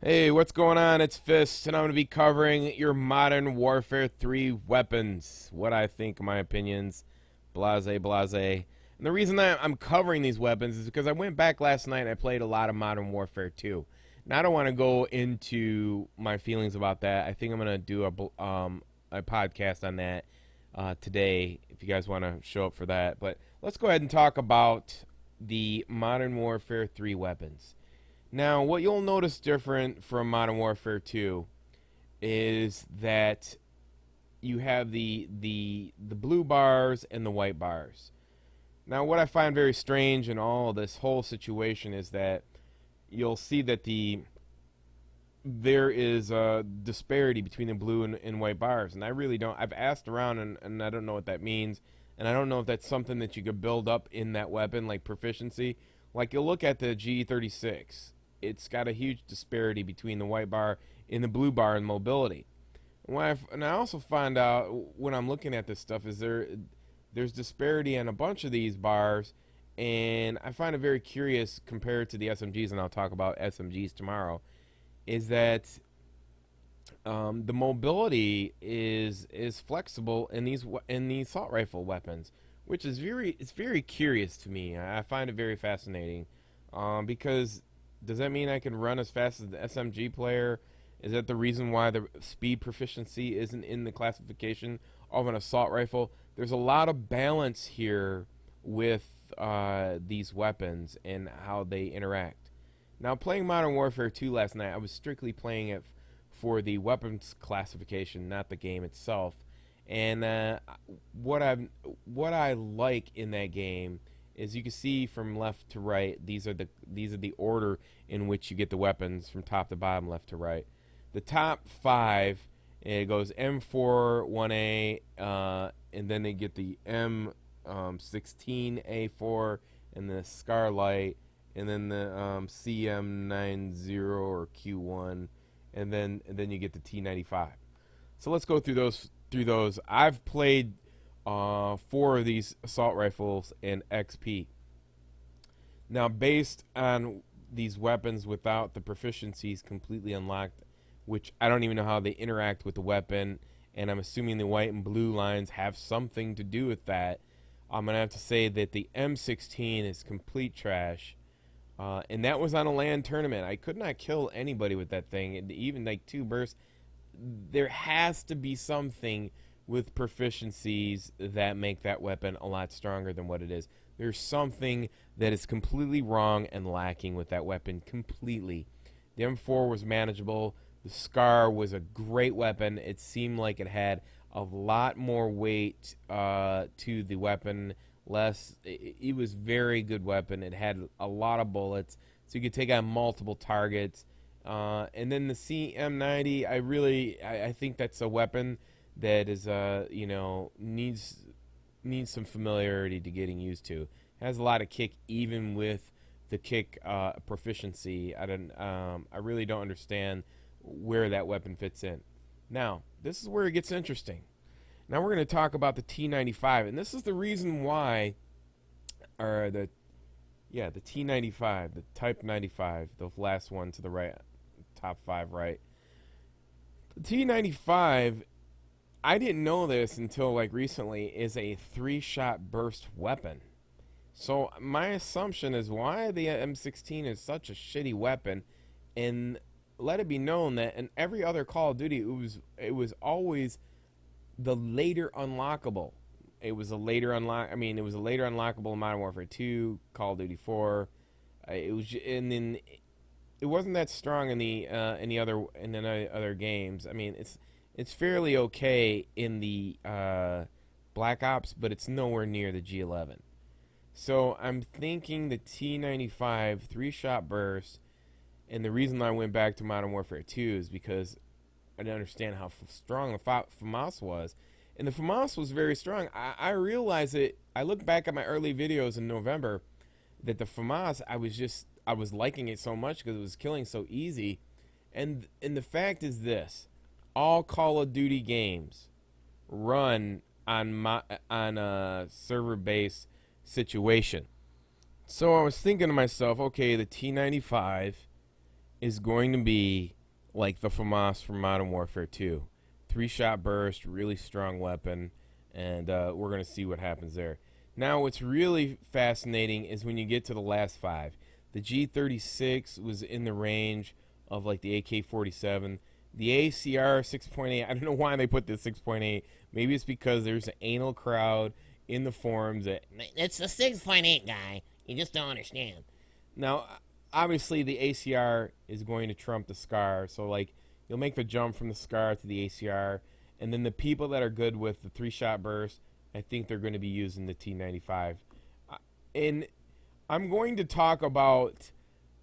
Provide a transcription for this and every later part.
Hey, what's going on? It's Fist, and I'm going to be covering your Modern Warfare 3 weapons. What I think, my opinions, blase, blase. And the reason that I'm covering these weapons is because I went back last night and I played a lot of Modern Warfare 2. Now, I don't want to go into my feelings about that. I think I'm going to do a podcast on that today if you guys want to show up for that. But let's go ahead and talk about the Modern Warfare 3 weapons. Now, what you'll notice different from Modern Warfare 2 is that you have the blue bars and the white bars. Now, what I find very strange in all of this whole situation is that you'll see that there is a disparity between the blue and white bars, and I really don't. I've asked around, and I don't know what that means, and I don't know if that's something that you could build up in that weapon, like proficiency. Like, you'll look at the G36. It's got a huge disparity between the white bar and the blue bar in mobility. And I also find out when I'm looking at this stuff is there's disparity in a bunch of these bars, and I find it very curious compared to the SMGs, and I'll talk about SMGs tomorrow, is that the mobility is flexible in these assault rifle weapons, which is very curious to me. I find it very fascinating because does that mean I can run as fast as the SMG player? Is that the reason why the speed proficiency isn't in the classification of an assault rifle? There's a lot of balance here with these weapons and how they interact. Now, playing Modern Warfare 2 last night, I was strictly playing it for the weapons classification, not the game itself. And what I like in that game is you can see from left to right. These are the order in which you get the weapons from top to bottom, left to right. The top five, it goes M4 1A, and then they get the M16A4 and the Scarlight, and then the CM90 or Q1, and then you get the T95. So let's go through those. I've played 4 of these assault rifles in XP. Now, based on these weapons without the proficiencies completely unlocked, which I don't even know how they interact with the weapon, and I'm assuming the white and blue lines have something to do with that, I'm going to have to say that the M16 is complete trash. And that was on a LAN tournament. I could not kill anybody with that thing, and even like 2 bursts. There has to be something with proficiencies that make that weapon a lot stronger than what it is. There's something that is completely wrong and lacking with that weapon completely. The M4 was manageable. The Scar was a great weapon. It seemed like it had a lot more weight to the weapon. It was very good weapon. It had a lot of bullets, so you could take on multiple targets. And then the CM90, I think that's a weapon that is needs some familiarity to getting used to. It has a lot of kick, even with the kick proficiency. I really don't understand where that weapon fits in. Now, this is where it gets interesting. Now we're going to talk about the T95, and this is the reason why, or the T95, the Type 95, the last one to the right, top 5 right. The T95, I didn't know this until like recently, is a 3-shot burst weapon. So my assumption is why the M16 is such a shitty weapon, and let it be known that in every other Call of Duty, it was always the later unlockable. It was a later unlockable in Modern Warfare 2, Call of Duty 4. And then it wasn't that strong in the other games. I mean, it's fairly okay in the Black Ops, but it's nowhere near the G11. So I'm thinking the T95 3-shot burst, and the reason I went back to Modern Warfare 2 is because I didn't understand how strong the FAMAS was. And the FAMAS was very strong. I realized it. I look back at my early videos in November that the FAMAS, I was liking it so much because it was killing so easy. And the fact is this: all Call of Duty games run on a server-based situation. So I was thinking to myself, okay, the T95 is going to be like the FAMAS from Modern Warfare 2. 3-shot burst, really strong weapon, and we're going to see what happens there. Now, what's really fascinating is when you get to the last 5. The G36 was in the range of like the AK-47. The ACR 6.8, I don't know why they put this 6.8. Maybe it's because there's an anal crowd in the forums that... It's the 6.8 guy. You just don't understand. Now, obviously, the ACR is going to trump the SCAR. So, like, you'll make the jump from the SCAR to the ACR. And then the people that are good with the 3-shot burst, I think they're going to be using the T95. And I'm going to talk about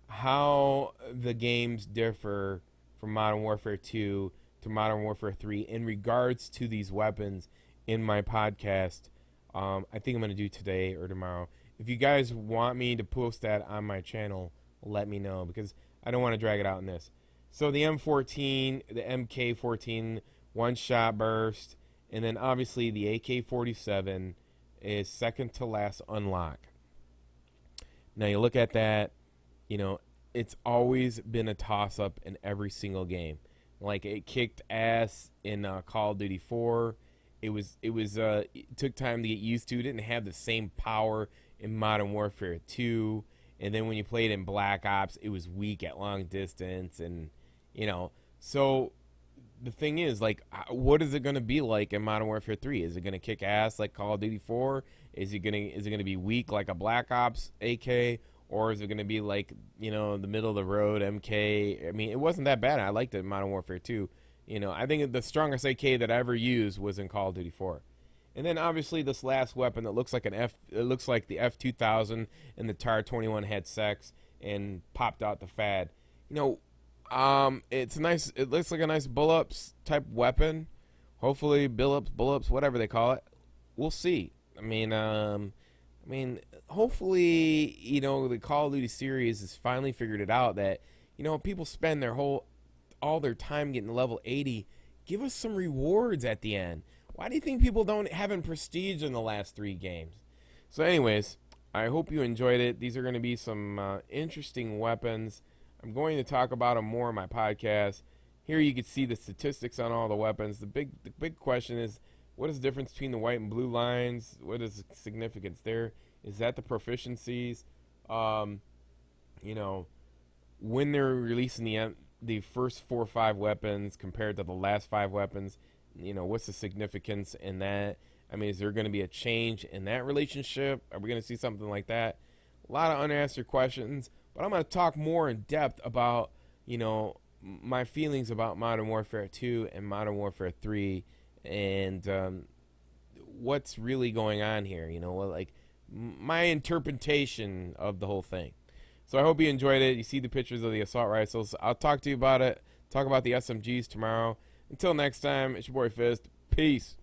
how the games differ from Modern Warfare 2 to Modern Warfare 3 in regards to these weapons in my podcast. I think I'm going to do today or tomorrow. If you guys want me to post that on my channel, let me know, because I don't want to drag it out in this. So the M14, the MK14, 1-shot burst, and then obviously the AK-47 is second to last unlock. Now you look at that, you know, it's always been a toss-up in every single game. Like, it kicked ass in Call of Duty 4. It took time to get used to. It didn't have the same power in Modern Warfare 2. And then when you played in Black Ops, it was weak at long distance. And, you know, so the thing is, like, what is it going to be like in Modern Warfare 3? Is it going to kick ass like Call of Duty 4? Is it going to be weak like a Black Ops AK? Or is it going to be like, you know, the middle of the road MK? I mean, it wasn't that bad. I liked it in Modern Warfare 2. You know, I think the strongest AK that I ever used was in Call of Duty 4. And then obviously this last weapon that looks like it looks like the F2000 and the TAR 21 had sex and popped out the FAD. You know, it's nice. It looks like a nice bull-ups type weapon. Hopefully, bull-ups, whatever they call it. We'll see. I mean, hopefully, you know, the Call of Duty series has finally figured it out that, you know, people spend all their time getting to level 80. Give us some rewards at the end. Why do you think people haven't prestige in the last 3 games? So anyways, I hope you enjoyed it. These are going to be some interesting weapons. I'm going to talk about them more in my podcast. Here you can see the statistics on all the weapons. The big question is, what is the difference between the white and blue lines? What is the significance there? Is that the proficiencies? You know, when they're releasing the first 4 or 5 weapons compared to the last 5 weapons, you know, what's the significance in that? I mean, is there going to be a change in that relationship? Are we going to see something like that? A lot of unanswered questions, but I'm going to talk more in depth about, you know, my feelings about Modern Warfare 2 and Modern Warfare 3 and what's really going on here, you know, like my interpretation of the whole thing. So I hope you enjoyed it. You see the pictures of the assault rifles. I'll talk to you about it. Talk about the SMGs tomorrow. Until next time, it's your boy Fist. Peace.